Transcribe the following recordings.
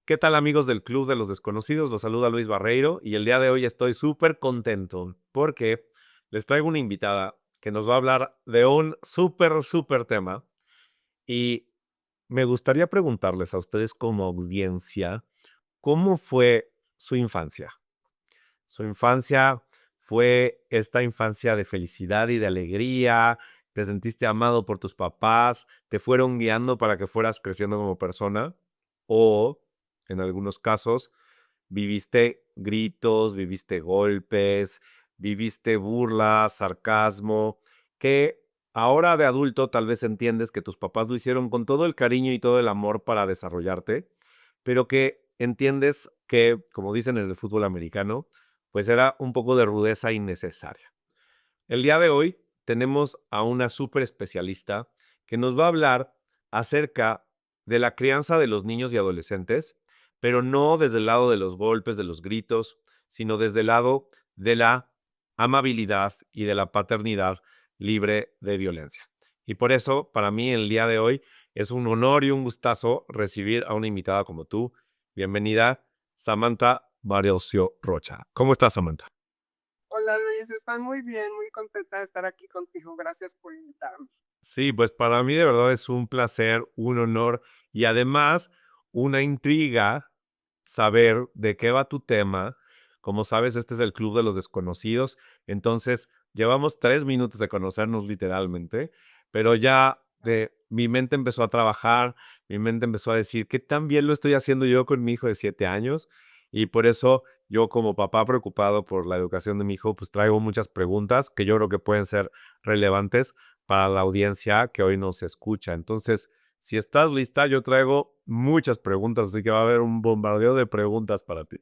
¿Qué tal amigos del Club de los Desconocidos? Los saluda Luis Barreiro y el día de hoy estoy súper contento porque les traigo una invitada que nos va a hablar de un súper tema y me gustaría preguntarles a ustedes como audiencia, ¿cómo fue su infancia? Su infancia fue esta infancia de felicidad y de alegría, te sentiste amado por tus papás, te fueron guiando para que fueras creciendo como persona, o en algunos casos viviste gritos, viviste golpes, viviste burlas, sarcasmo, que ahora de adulto tal vez entiendes que tus papás lo hicieron con todo el cariño y todo el amor para desarrollarte, pero que entiendes que, como dicen en el fútbol americano, pues era un poco de rudeza innecesaria. El día de hoy tenemos a una súper especialista que nos va a hablar acerca de la crianza de los niños y adolescentes, pero no desde el lado de los golpes, de los gritos, sino desde el lado de la amabilidad y de la paternidad libre de violencia. Y por eso, para mí, el día de hoy es un honor y un gustazo recibir a una invitada como tú. Bienvenida, Samantha Barocio Rocha. ¿Cómo estás, Samantha? Hola Luis, estoy muy bien, muy contenta de estar aquí contigo. Gracias por invitarme. Sí, pues para mí de verdad es un placer, un honor y además una intriga saber de qué va tu tema. Como sabes, este es el Club de los Desconocidos, entonces llevamos 3 minutos de conocernos literalmente, pero ya mi mente empezó a trabajar, mi mente empezó a decir qué tan bien lo estoy haciendo yo con mi hijo de 7 años y por eso yo como papá preocupado por la educación de mi hijo, pues traigo muchas preguntas que yo creo que pueden ser relevantes para la audiencia que hoy nos escucha. Entonces, si estás lista, yo traigo muchas preguntas, así que va a haber un bombardeo de preguntas para ti.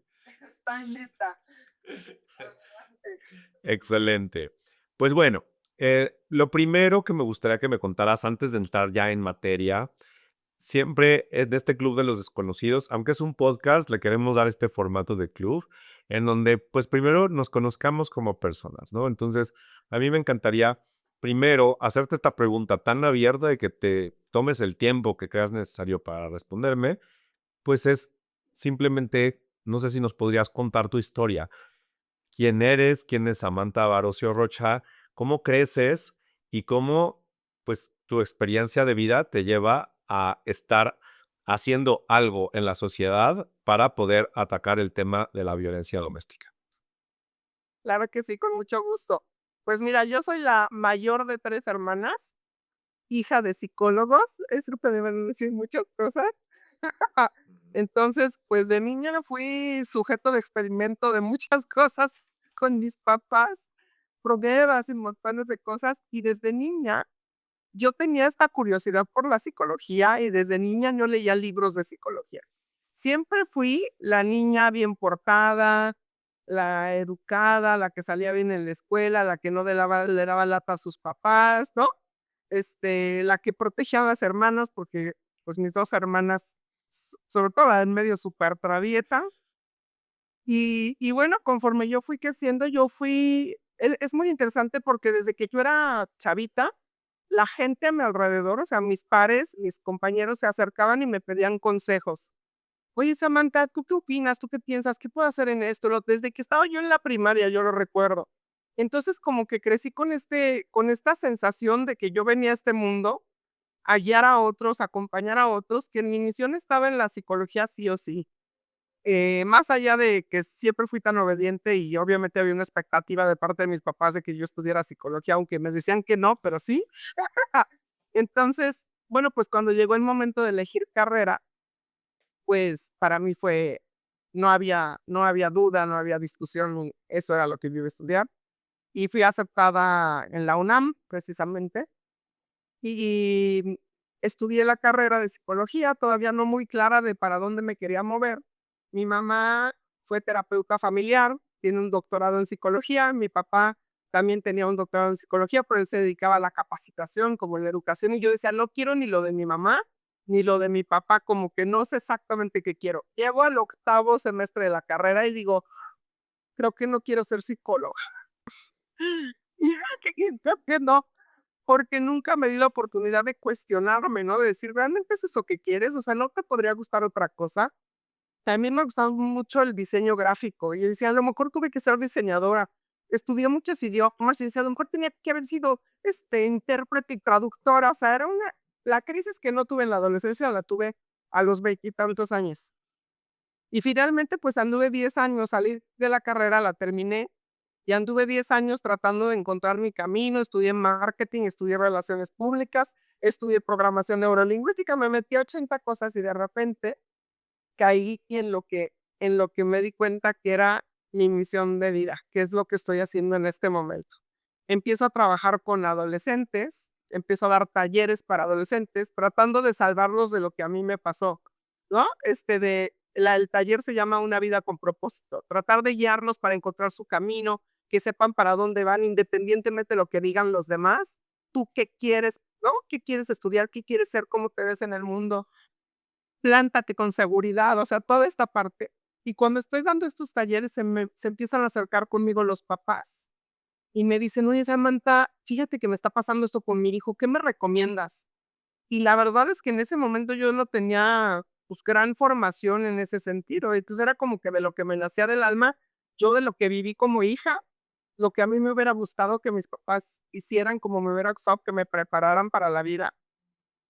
Estoy lista. Adelante. Excelente. Pues bueno, lo primero que me gustaría que me contaras antes de entrar ya en materia, siempre es de este Club de los Desconocidos, aunque es un podcast, le queremos dar este formato de club, en donde pues primero nos conozcamos como personas, ¿no? Entonces, a mí me encantaría primero hacerte esta pregunta tan abierta de que te tomes el tiempo que creas necesario para responderme, pues es simplemente, no sé si nos podrías contar tu historia. ¿Quién eres? ¿Quién es Samantha Barocio Rocha? ¿Cómo creces? Y cómo, pues, tu experiencia de vida te lleva a estar haciendo algo en la sociedad para poder atacar el tema de la violencia doméstica. Claro que sí, con mucho gusto. Pues mira, yo soy la mayor de 3 hermanas, hija de psicólogos. Eso te deben decir muchas cosas. Entonces, pues de niña fui sujeto de experimento de muchas cosas con mis papás, pruebas y montones de cosas. Y desde niña yo tenía esta curiosidad por la psicología y desde niña yo leía libros de psicología. Siempre fui la niña bien portada, la educada, la que salía bien en la escuela, la que no le daba lata a sus papás, ¿no? La que protegía a las hermanas porque pues mis 2 hermanas, sobre todo la en medio súper travieta. Y bueno, conforme yo fui creciendo, es muy interesante porque desde que yo era chavita, la gente a mi alrededor, o sea, mis pares, mis compañeros se acercaban y me pedían consejos. Oye, Samantha, ¿tú qué opinas? ¿Tú qué piensas? ¿Qué puedo hacer en esto? Desde que estaba yo en la primaria, yo lo recuerdo. Entonces, como que crecí con esta sensación de que yo venía a este mundo a guiar a otros, a acompañar a otros, que mi misión estaba en la psicología sí o sí. Más allá de que siempre fui tan obediente y obviamente había una expectativa de parte de mis papás de que yo estudiara psicología, aunque me decían que no, pero sí. Entonces, bueno, pues cuando llegó el momento de elegir carrera, pues para mí no había duda, no había discusión, eso era lo que yo iba a estudiar. Y fui aceptada en la UNAM, precisamente, y estudié la carrera de psicología, todavía no muy clara de para dónde me quería mover. Mi mamá fue terapeuta familiar, tiene un doctorado en psicología, mi papá también tenía un doctorado en psicología, pero él se dedicaba a la capacitación, como en la educación, y yo decía, no quiero ni lo de mi mamá, ni lo de mi papá, como que no sé exactamente qué quiero. Llego al octavo semestre de la carrera y digo, creo que no quiero ser psicóloga. Y ya, creo que no, porque nunca me di la oportunidad de cuestionarme, ¿no? De decir, ¿realmente es eso que quieres? O sea, ¿no te podría gustar otra cosa? También me gustaba mucho el diseño gráfico y decía, a lo mejor tuve que ser diseñadora. Estudié muchos idiomas y decía, a lo mejor tenía que haber sido, intérprete y traductora. O sea, era una la crisis que no tuve en la adolescencia, la tuve a los veintitantos años. Y finalmente, pues, anduve 10 años, salí de la carrera, la terminé, y anduve 10 años tratando de encontrar mi camino. Estudié marketing, estudié relaciones públicas, estudié programación neurolingüística, me metí a 80 cosas y de repente caí en lo que me di cuenta que era mi misión de vida, que es lo que estoy haciendo en este momento. Empiezo a trabajar con adolescentes, empiezo a dar talleres para adolescentes, tratando de salvarlos de lo que a mí me pasó, ¿no? El taller se llama Una vida con propósito, tratar de guiarlos para encontrar su camino, que sepan para dónde van, independientemente de lo que digan los demás. ¿Tú qué quieres, no? ¿Qué quieres estudiar? ¿Qué quieres ser? ¿Cómo te ves en el mundo? Plántate con seguridad, o sea, toda esta parte. Y cuando estoy dando estos talleres, se empiezan a acercar conmigo los papás y me dicen: "Oye, Samantha, fíjate que me está pasando esto con mi hijo, ¿qué me recomiendas?". Y la verdad es que en ese momento yo no tenía, pues, gran formación en ese sentido. Entonces, era como que de lo que me nacía del alma, yo de lo que viví como hija, lo que a mí me hubiera gustado que mis papás hicieran, como me hubiera gustado que me prepararan para la vida.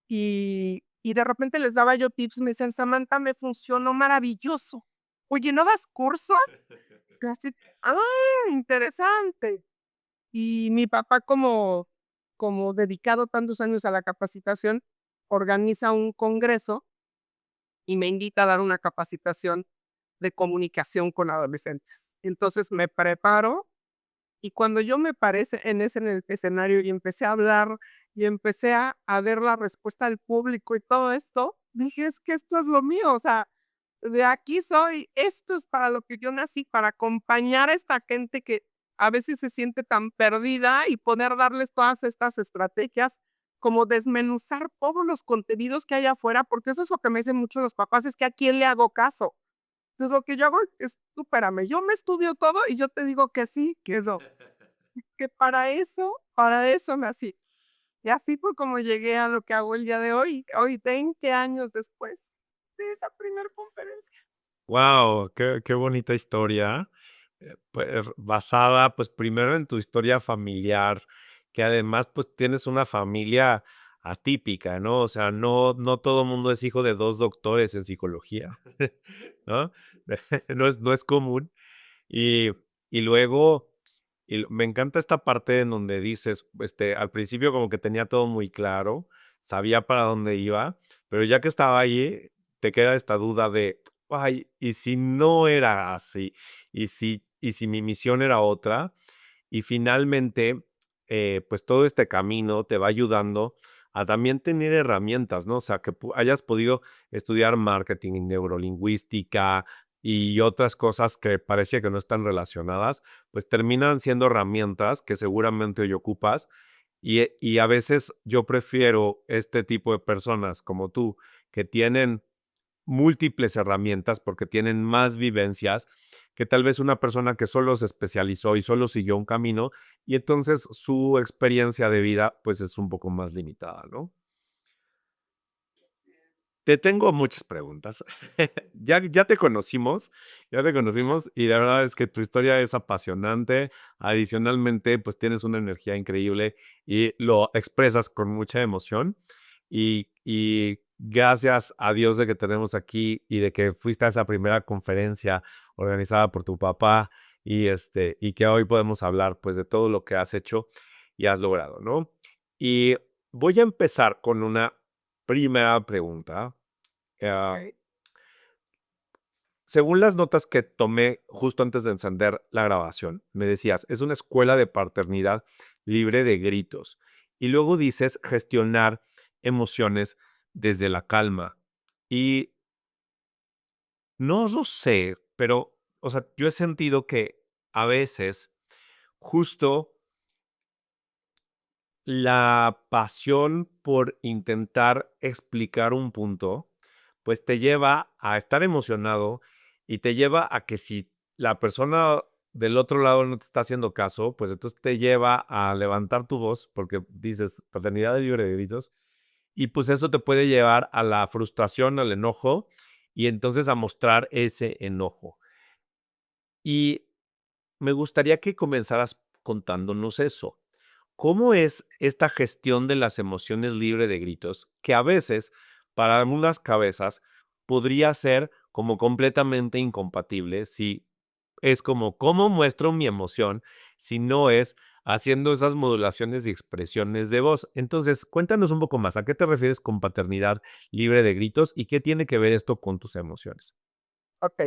Y de repente les daba yo tips, me decían: "Samantha, me funcionó maravilloso. Oye, ¿no das curso?". Yo así, ah, interesante. Y mi papá, como dedicado tantos años a la capacitación, organiza un congreso y me invita a dar una capacitación de comunicación con adolescentes. Entonces, me preparo y cuando yo me paré en el escenario y empecé a hablar y empecé a ver la respuesta del público y todo esto, dije: "Es que esto es lo mío, o sea, de aquí soy, esto es para lo que yo nací, para acompañar a esta gente que a veces se siente tan perdida y poder darles todas estas estrategias, como desmenuzar todos los contenidos que hay afuera", porque eso es lo que me dicen mucho los papás, es que, ¿a quién le hago caso? Entonces, lo que yo hago es, tú espérame, yo me estudio todo y yo te digo que sí, que no. Que para eso nací. Y así fue como llegué a lo que hago el día de hoy 20 años después de esa primer conferencia. Wow, qué bonita historia, pues, basada, pues, primero en tu historia familiar, que además, pues, tienes una familia atípica, ¿no? O sea, no todo mundo es hijo de 2 doctores en psicología, ¿no? No es común. Y y luego, me encanta esta parte en donde dices, al principio como que tenía todo muy claro, sabía para dónde iba, pero ya que estaba ahí, te queda esta duda de: "Ay, ¿y si no era así? ¿Y si mi misión era otra?". Y finalmente, pues, todo este camino te va ayudando a también tener herramientas, ¿no? O sea, que hayas podido estudiar marketing y neurolingüística y otras cosas que parecía que no están relacionadas, pues terminan siendo herramientas que seguramente hoy ocupas. Y a veces yo prefiero este tipo de personas como tú, que tienen múltiples herramientas porque tienen más vivencias que tal vez una persona que solo se especializó y solo siguió un camino y entonces su experiencia de vida pues es un poco más limitada, ¿no? Te tengo muchas preguntas. Ya te conocimos y la verdad es que tu historia es apasionante. Adicionalmente, pues tienes una energía increíble y lo expresas con mucha emoción. Y gracias a Dios de que tenemos aquí y de que fuiste a esa primera conferencia organizada por tu papá y que hoy podemos hablar pues de todo lo que has hecho y has logrado, ¿no? Y voy a empezar con una primera pregunta. Ah, Okey. Según las notas que tomé justo antes de encender la grabación, me decías, es una escuela de paternidad libre de gritos. Y luego dices gestionar emociones desde la calma. Y no lo sé, pero, o sea, yo he sentido que a veces justo la pasión por intentar explicar un punto, pues te lleva a estar emocionado y te lleva a que si la persona del otro lado no te está haciendo caso, pues entonces te lleva a levantar tu voz porque dices paternidad libre de gritos y pues eso te puede llevar a la frustración, al enojo y entonces a mostrar ese enojo. Y me gustaría que comenzaras contándonos eso. ¿Cómo es esta gestión de las emociones libre de gritos? Que a veces, para algunas cabezas, podría ser como completamente incompatible si es como, ¿cómo muestro mi emoción si no es haciendo esas modulaciones y expresiones de voz? Entonces, cuéntanos un poco más, ¿a qué te refieres con paternidad libre de gritos y qué tiene que ver esto con tus emociones? Ok,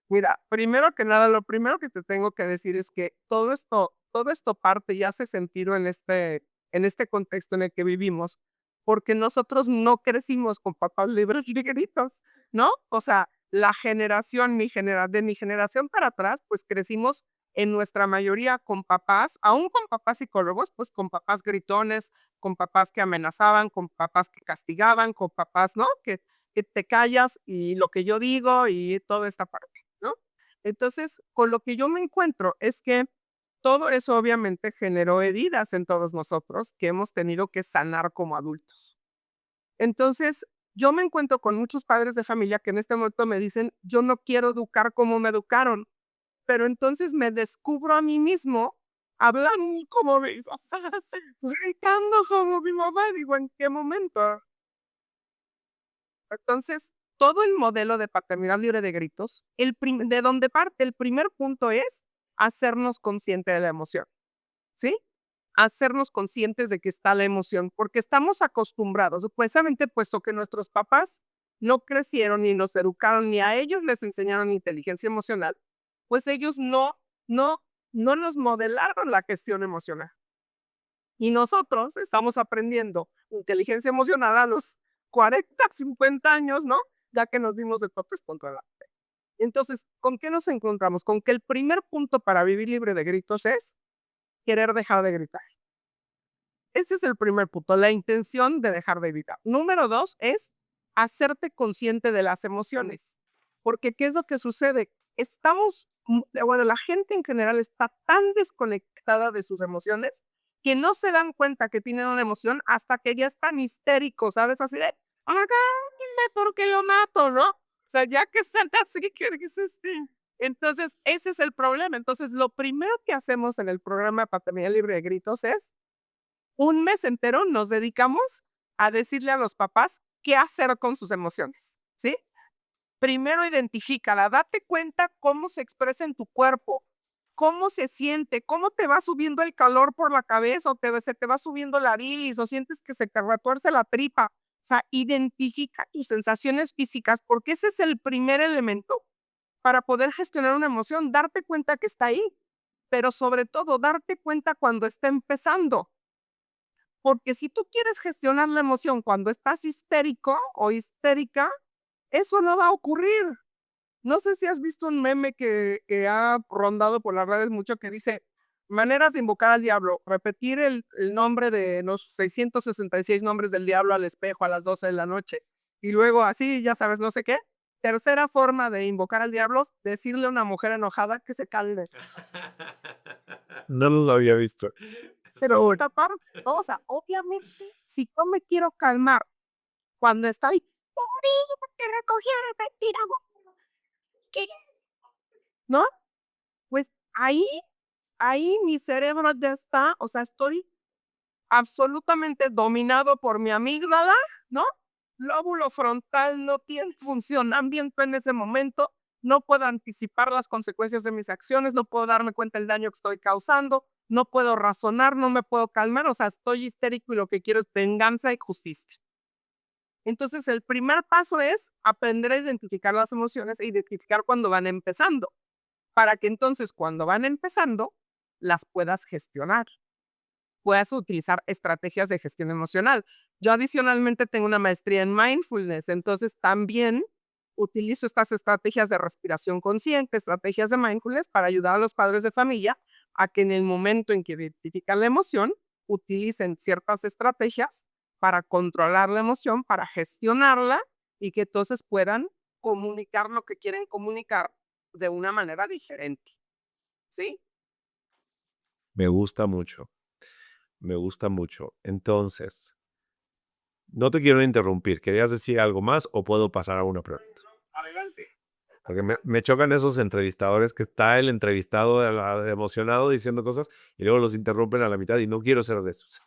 mira, primero que nada, lo primero que te tengo que decir es que todo esto parte y hace sentido en este contexto en el que vivimos, porque nosotros no crecimos con papás libres y gritos, ¿no? O sea, de mi generación para atrás, pues crecimos en nuestra mayoría con papás, aún con papás psicólogos, pues con papás gritones, con papás que amenazaban, con papás que castigaban, con papás, ¿no? Que te callas y lo que yo digo y toda esta parte, ¿no? Entonces, con lo que yo me encuentro es que todo eso obviamente generó heridas en todos nosotros que hemos tenido que sanar como adultos. Entonces, yo me encuentro con muchos padres de familia que en este momento me dicen, yo no quiero educar como me educaron, pero entonces me descubro a mí mismo hablando como mis papás, gritando como mi mamá. Digo, ¿en qué momento? Entonces, todo el modelo de paternidad libre de gritos, de donde parte el primer punto es hacernos consciente de la emoción, ¿sí? Hacernos conscientes de que está la emoción, porque estamos acostumbrados, precisamente puesto que nuestros papás no crecieron ni nos educaron, ni a ellos les enseñaron inteligencia emocional, pues ellos no, no nos modelaron la gestión emocional. Y nosotros estamos aprendiendo inteligencia emocional a los 40, 50 años, ¿no? Ya que nos dimos de topes contra la pared. Entonces, ¿con qué nos encontramos? Con que el primer punto para vivir libre de gritos es querer dejar de gritar. Ese es el primer punto, la intención de dejar de gritar. Número 2 es hacerte consciente de las emociones. Porque, ¿qué es lo que sucede? Bueno, la gente en general está tan desconectada de sus emociones que no se dan cuenta que tienen una emoción hasta que ya están histéricos, ¿sabes? Así de, agárrenme porque lo mato, ¿no? O sea, ya que están así, que dices, sí. Entonces, ese es el problema. Entonces, lo primero que hacemos en el programa Paternidad Libre de Gritos es un mes entero nos dedicamos a decirle a los papás qué hacer con sus emociones, ¿sí? Primero identifícala, date cuenta cómo se expresa en tu cuerpo, cómo se siente, cómo te va subiendo el calor por la cabeza se te va subiendo la bilis o sientes que se te retuerce la tripa. O sea, identifica tus sensaciones físicas porque ese es el primer elemento para poder gestionar una emoción, darte cuenta que está ahí, pero sobre todo darte cuenta cuando está empezando. Porque si tú quieres gestionar la emoción cuando estás histérico o histérica, eso no va a ocurrir. No sé si has visto un meme que ha rondado por las redes mucho que dice, maneras de invocar al diablo, repetir el nombre de los 666 nombres del diablo al espejo a las 12 de la noche. Y luego así, ya sabes, no sé qué. Tercera forma de invocar al diablo, decirle a una mujer enojada que se calme. No lo había visto. Se lo tapar, o sea, obviamente, si yo me quiero calmar cuando estoy, te recogieron el tirabuno, ¿qué? ¿No? Pues ahí mi cerebro ya está, o sea, estoy absolutamente dominado por mi amígdala, ¿no? Lóbulo frontal no tiene funcionamiento en ese momento, no puedo anticipar las consecuencias de mis acciones, no puedo darme cuenta del daño que estoy causando, no puedo razonar, no me puedo calmar, o sea, estoy histérico y lo que quiero es venganza y justicia. Entonces, el primer paso es aprender a identificar las emociones e identificar cuando van empezando, para que entonces cuando van empezando, las puedas gestionar, puedas utilizar estrategias de gestión emocional. Yo adicionalmente tengo una maestría en mindfulness, entonces también utilizo estas estrategias de respiración consciente, estrategias de mindfulness para ayudar a los padres de familia a que en el momento en que identifican la emoción, utilicen ciertas estrategias para controlar la emoción, para gestionarla y que entonces puedan comunicar lo que quieren comunicar de una manera diferente. ¿Sí? Me gusta mucho, me gusta mucho. Entonces, no te quiero interrumpir. ¿Querías decir algo más o puedo pasar a una pregunta? Porque me chocan esos entrevistadores que está el entrevistado emocionado diciendo cosas y luego los interrumpen a la mitad y no quiero ser de esos.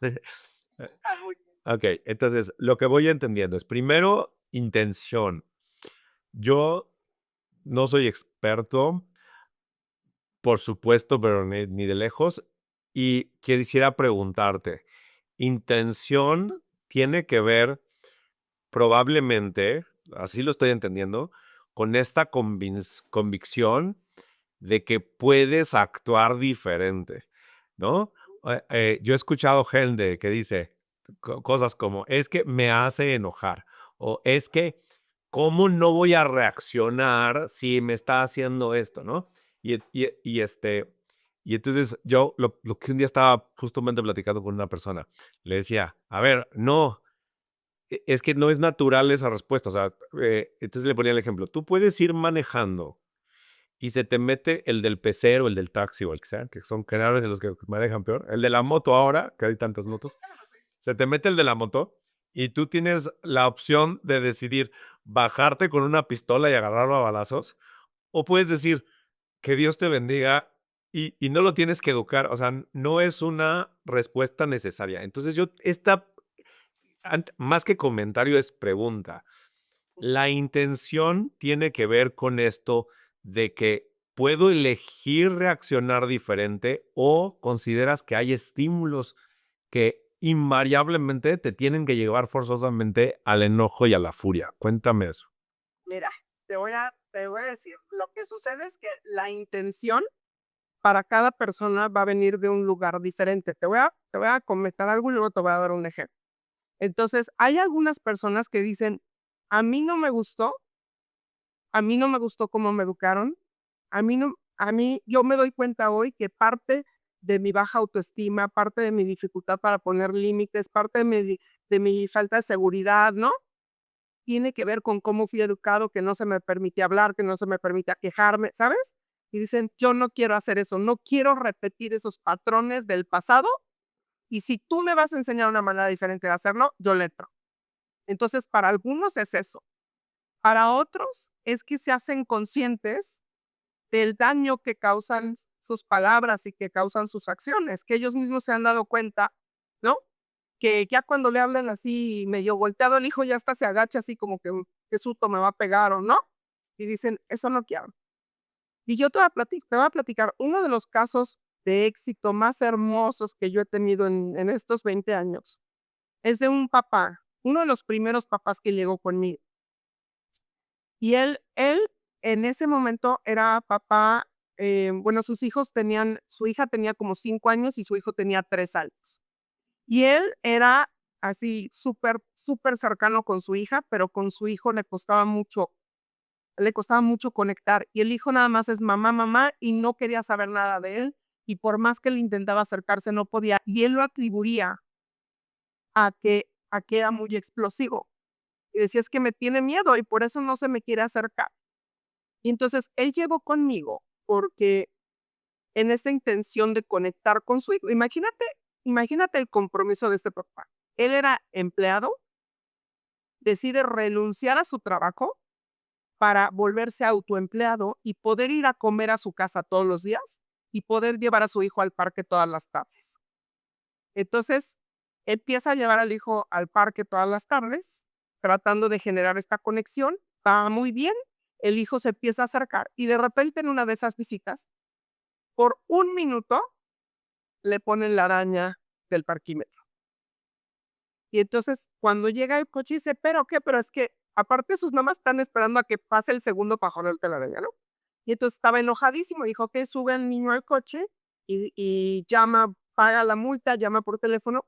Ok, entonces lo que voy entendiendo es primero intención. Yo no soy experto, por supuesto, pero ni de lejos. Y quisiera preguntarte, intención tiene que ver probablemente, así lo estoy entendiendo, con esta convicción de que puedes actuar diferente, ¿no? Yo he escuchado gente que dice cosas como, es que me hace enojar, o es que, ¿cómo no voy a reaccionar si me está haciendo esto, no? Y entonces yo lo que un día estaba justamente platicando con una persona, le decía, a ver, no, es que no es natural esa respuesta, o sea, entonces le ponía el ejemplo, tú puedes ir manejando y se te mete el del pecero, el del taxi o el que sea, que son creadores de los que manejan peor, el de la moto ahora, que hay tantas motos, se te mete el de la moto y tú tienes la opción de decidir bajarte con una pistola y agarrarlo a balazos, o puedes decir que Dios te bendiga y no lo tienes que educar, o sea, no es una respuesta necesaria. Entonces yo, más que comentario es pregunta. La intención tiene que ver con esto de que puedo elegir reaccionar diferente o consideras que hay estímulos que invariablemente te tienen que llevar forzosamente al enojo y a la furia. Cuéntame eso. Mira, te voy a decir, lo que sucede es que la intención para cada persona va a venir de un lugar diferente. Te voy a comentar algo y luego te voy a dar un ejemplo. Entonces, hay algunas personas que dicen, a mí no me gustó, a mí no me gustó cómo me educaron, yo me doy cuenta hoy que parte de mi baja autoestima, parte de mi dificultad para poner límites, parte de mi falta de seguridad, ¿no? Tiene que ver con cómo fui educado, que no se me permite hablar, que no se me permite quejarme, ¿sabes? Y dicen, yo no quiero hacer eso, no quiero repetir esos patrones del pasado y si tú me vas a enseñar una manera diferente de hacerlo, yo le entro. Entonces, para algunos es eso. Para otros es que se hacen conscientes del daño que causan sus palabras y que causan sus acciones, que ellos mismos se han dado cuenta, ¿no? Que ya cuando le hablan así medio volteado el hijo ya hasta se agacha así como que qué susto me va a pegar o no. Y dicen, eso no quiero. Y yo te voy a platicar uno de los casos de éxito más hermosos que yo he tenido en estos 20 años. Es de un papá, uno de los primeros papás que llegó conmigo. Y él en ese momento era papá, bueno, su hija tenía como 5 años y su hijo tenía 3 años. Y él era así súper, súper cercano con su hija, pero con su hijo le costaba mucho conectar. Y el hijo nada más es mamá, mamá, y no quería saber nada de él. Y por más que le intentaba acercarse, no podía. Y él lo atribuía a que era muy explosivo. Y decía, es que me tiene miedo y por eso no se me quiere acercar. Y entonces él llegó conmigo porque en esta intención de conectar con su hijo, imagínate el compromiso de este papá. Él era empleado, decide renunciar a su trabajo para volverse autoempleado y poder ir a comer a su casa todos los días y poder llevar a su hijo al parque todas las tardes. Entonces, empieza a llevar al hijo al parque todas las tardes, tratando de generar esta conexión. Va muy bien, el hijo se empieza a acercar y de repente en una de esas visitas, por un minuto, le ponen la araña del parquímetro. Y entonces, cuando llega el coche, dice, ¿pero qué? Pero es que, aparte, sus mamás están esperando a que pase el segundo para joderte la araña, ¿no? Y entonces estaba enojadísimo, dijo que sube al niño al coche y llama, paga la multa, llama por teléfono.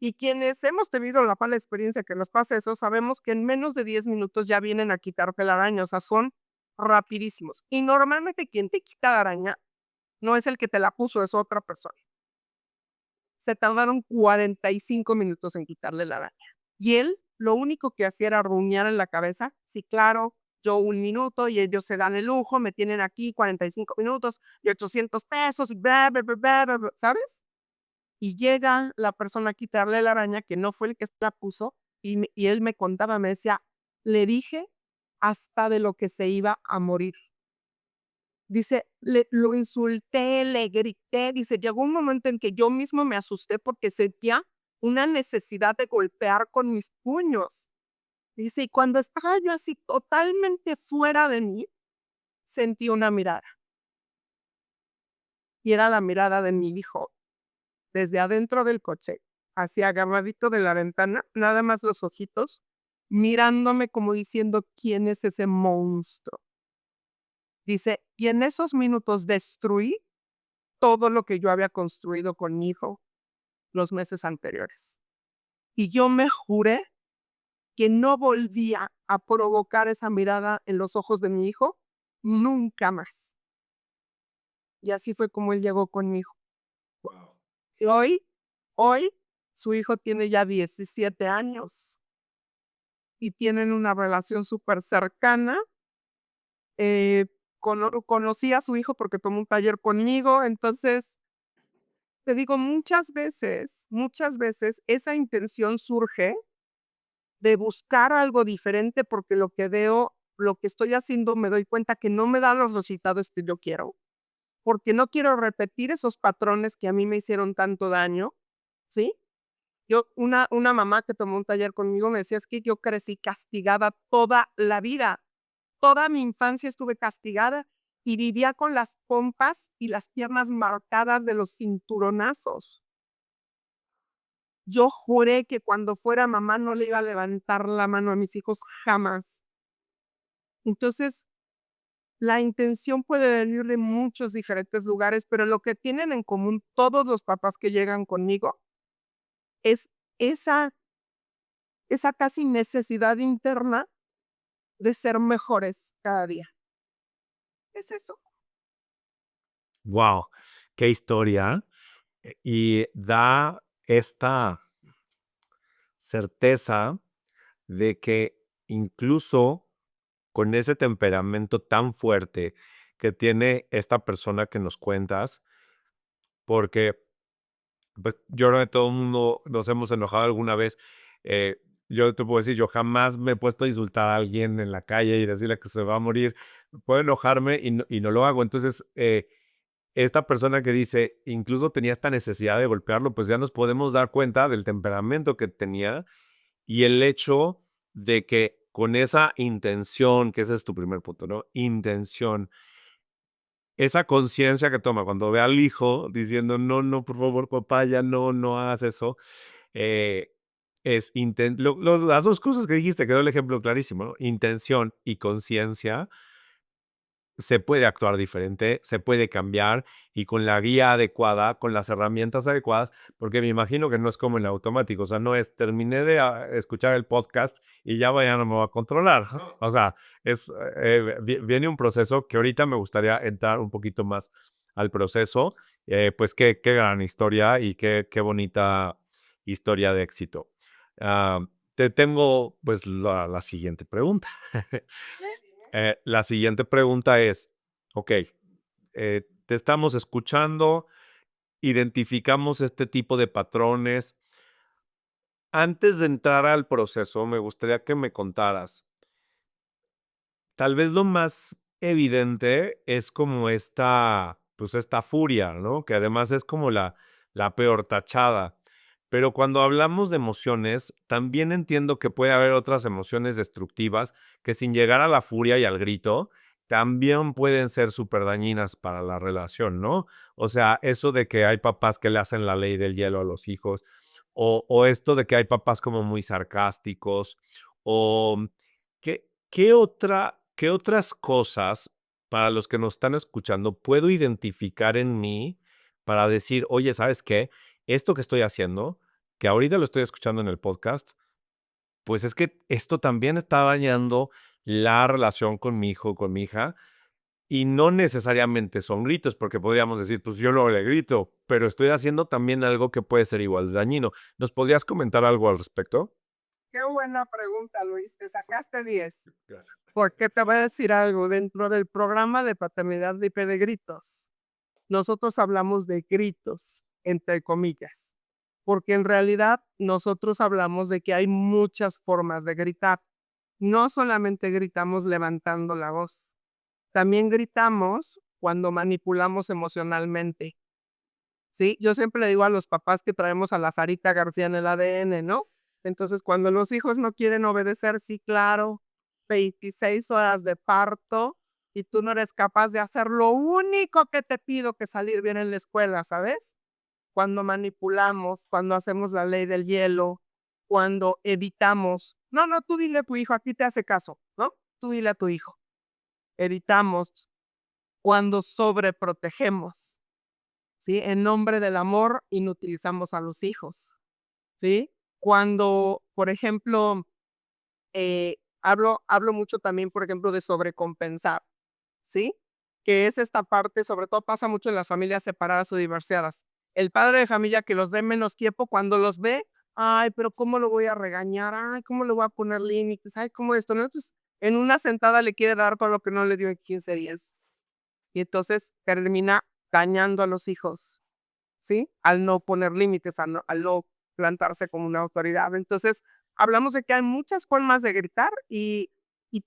Y quienes hemos tenido la mala experiencia que nos pasa eso, sabemos que en menos de 10 minutos ya vienen a quitarte la araña, o sea, son rapidísimos. Y normalmente quien te quita la araña no es el que te la puso, es otra persona. Se tardaron 45 minutos en quitarle la araña. Y él lo único que hacía era rumiar en la cabeza, sí, claro, yo un minuto y ellos se dan el lujo, me tienen aquí 45 minutos y 800 pesos, y bla, bla, bla, bla, bla, bla, ¿sabes? Y llega la persona a quitarle la araña, que no fue el que se la puso, y él me contaba, me decía, le dije hasta de lo que se iba a morir. Dice, lo insulté, le grité, dice, llegó un momento en que yo mismo me asusté porque sentía una necesidad de golpear con mis puños. Dice, y cuando estaba yo así totalmente fuera de mí, sentí una mirada. Y era la mirada de mi hijo, desde adentro del coche, hacia agarradito de la ventana, nada más los ojitos, mirándome como diciendo, ¿quién es ese monstruo? Dice, y en esos minutos destruí todo lo que yo había construido con mi hijo los meses anteriores. Y yo me juré que no volvía a provocar esa mirada en los ojos de mi hijo nunca más. Y así fue como él llegó conmigo. Wow. Y hoy, su hijo tiene ya 17 años y tienen una relación súper cercana. Eh, conocí a su hijo porque tomó un taller conmigo, entonces te digo, muchas veces esa intención surge de buscar algo diferente porque lo que veo, lo que estoy haciendo, me doy cuenta que no me da los resultados que yo quiero, porque no quiero repetir esos patrones que a mí me hicieron tanto daño, ¿sí? Una mamá que tomó un taller conmigo me decía, es que yo crecí castigada toda la vida, toda mi infancia estuve castigada y vivía con las pompas y las piernas marcadas de los cinturonazos. Yo juré que cuando fuera mamá no le iba a levantar la mano a mis hijos jamás. Entonces, la intención puede venir de muchos diferentes lugares, pero lo que tienen en común todos los papás que llegan conmigo es esa, esa casi necesidad interna de ser mejores cada día. Es eso. Wow, qué historia. Y da esta certeza de que incluso con ese temperamento tan fuerte que tiene esta persona que nos cuentas, porque pues yo creo que todo el mundo nos hemos enojado alguna vez. Yo te puedo decir, yo jamás me he puesto a insultar a alguien en la calle y decirle que se va a morir. Puedo enojarme y no lo hago. Entonces, esta persona que dice, incluso tenía esta necesidad de golpearlo, pues ya nos podemos dar cuenta del temperamento que tenía y el hecho de que con esa intención, que ese es tu primer punto, ¿no? Intención, esa conciencia que toma cuando ve al hijo diciendo, no, no, por favor, papá, ya no, no hagas eso, eh, las dos cosas que dijiste, quedó el ejemplo clarísimo, ¿no? Intención y conciencia, se puede actuar diferente, se puede cambiar y con la guía adecuada, con las herramientas adecuadas, porque me imagino que no es como en automático, o sea, no es terminé de escuchar el podcast y ya mañana me voy a controlar, ¿no? O sea, viene un proceso que ahorita me gustaría entrar un poquito más al proceso, pues qué gran historia y qué bonita historia de éxito. Ah, te tengo pues la siguiente pregunta. La siguiente pregunta es, ok, te estamos escuchando, identificamos este tipo de patrones. Antes de entrar al proceso, me gustaría que me contaras, tal vez lo más evidente es como pues esta furia, ¿no? Que además es como la peor tachada. Pero cuando hablamos de emociones, también entiendo que puede haber otras emociones destructivas que sin llegar a la furia y al grito, también pueden ser súper dañinas para la relación, ¿no? O sea, eso de que hay papás que le hacen la ley del hielo a los hijos, o esto de que hay papás como muy sarcásticos, o qué otras cosas para los que nos están escuchando puedo identificar en mí para decir, oye, ¿sabes qué? Esto que estoy haciendo, que ahorita lo estoy escuchando en el podcast, pues es que esto también está dañando la relación con mi hijo, con mi hija, y no necesariamente son gritos, porque podríamos decir, pues yo no le grito, pero estoy haciendo también algo que puede ser igual de dañino. ¿Nos podrías comentar algo al respecto? Qué buena pregunta, Luis. Te sacaste 10. Gracias. Porque te voy a decir algo. Dentro del programa de paternidad libre de gritos, nosotros hablamos de gritos, entre comillas, porque en realidad nosotros hablamos de que hay muchas formas de gritar. No solamente gritamos levantando la voz, también gritamos cuando manipulamos emocionalmente, ¿sí? Yo siempre le digo a los papás que traemos a la Sarita García en el ADN, ¿no? Entonces, cuando los hijos no quieren obedecer, sí, claro, 26 horas de parto y tú no eres capaz de hacer lo único que te pido, que salir bien en la escuela, ¿sabes? Cuando manipulamos, cuando hacemos la ley del hielo, cuando evitamos, no, no, tú dile a tu hijo, aquí te hace caso, ¿no? Tú dile a tu hijo. Evitamos cuando sobreprotegemos, ¿sí? En nombre del amor, inutilizamos a los hijos, ¿sí? Cuando, por ejemplo, hablo mucho también, por ejemplo, de sobrecompensar, ¿sí? Que es esta parte, sobre todo pasa mucho en las familias separadas o divorciadas. El padre de familia que los ve menos tiempo, cuando los ve, ay, pero ¿cómo lo voy a regañar? Ay, ¿cómo le voy a poner límites? Ay, ¿cómo esto? ¿No? Entonces, en una sentada le quiere dar todo lo que no le dio en 15 días. Y entonces termina dañando a los hijos, ¿sí? Al no poner límites, al no plantarse como una autoridad. Entonces, hablamos de que hay muchas formas de gritar y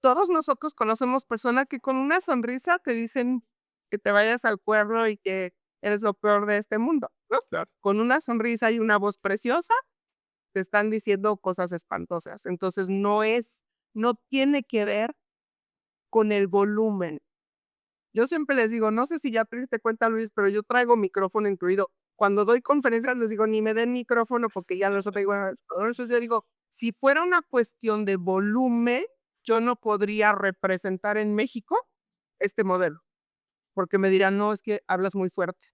todos nosotros conocemos personas que con una sonrisa te dicen que te vayas al pueblo y que eres lo peor de este mundo, ¿no? Claro. Con una sonrisa y una voz preciosa te están diciendo cosas espantosas. Entonces, no tiene que ver con el volumen. Yo siempre les digo, no sé si ya te diste cuenta, Luis, pero yo traigo micrófono incluido. Cuando doy conferencias les digo, ni me den micrófono porque ya los traigo. Entonces yo digo, si fuera una cuestión de volumen, yo no podría representar en México este modelo, porque me dirán, no, es que hablas muy fuerte.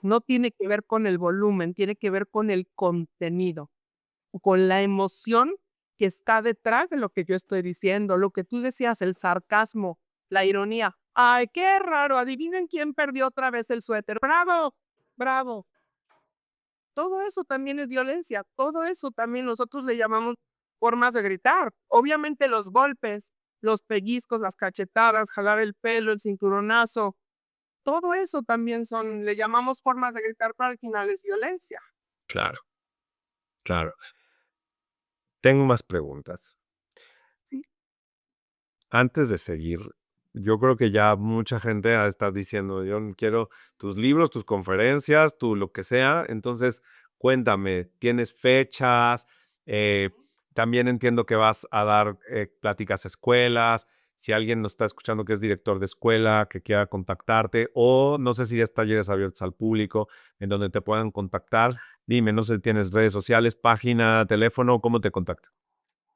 No tiene que ver con el volumen, tiene que ver con el contenido, con la emoción que está detrás de lo que yo estoy diciendo, lo que tú decías, el sarcasmo, la ironía. Ay, qué raro, adivinen quién perdió otra vez el suéter. Bravo, bravo. Todo eso también es violencia, todo eso también nosotros le llamamos formas de gritar. Obviamente los golpes, los pellizcos, las cachetadas, jalar el pelo, el cinturonazo, todo eso también le llamamos formas de gritar, pero al final es violencia. Claro, claro. Tengo más preguntas. Sí. Antes de seguir, yo creo que ya mucha gente ha estado diciendo, yo quiero tus libros, tus conferencias, tu lo que sea. Entonces, cuéntame, ¿tienes fechas? Eh, También entiendo que vas a dar pláticas a escuelas. Si alguien nos está escuchando que es director de escuela, que quiera contactarte, o no sé si es talleres abiertos al público en donde te puedan contactar. Dime, no sé si tienes redes sociales, página, teléfono, ¿cómo te contactan?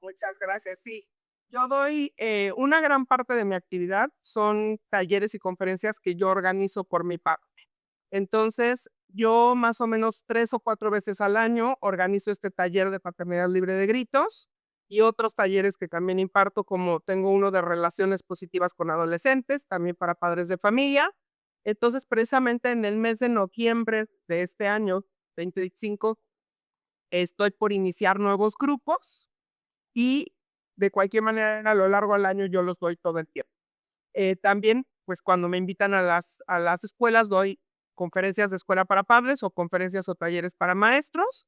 Muchas gracias, sí. Yo doy, una gran parte de mi actividad son talleres y conferencias que yo organizo por mi parte. Entonces, yo más o menos 3 o 4 veces al año organizo este taller de paternidad libre de gritos y otros talleres que también imparto, como tengo uno de relaciones positivas con adolescentes, también para padres de familia. Entonces, precisamente en el mes de noviembre de este año 2025, estoy por iniciar nuevos grupos y de cualquier manera a lo largo del año yo los doy todo el tiempo. También, pues cuando me invitan a las escuelas, doy conferencias de escuela para padres o conferencias o talleres para maestros.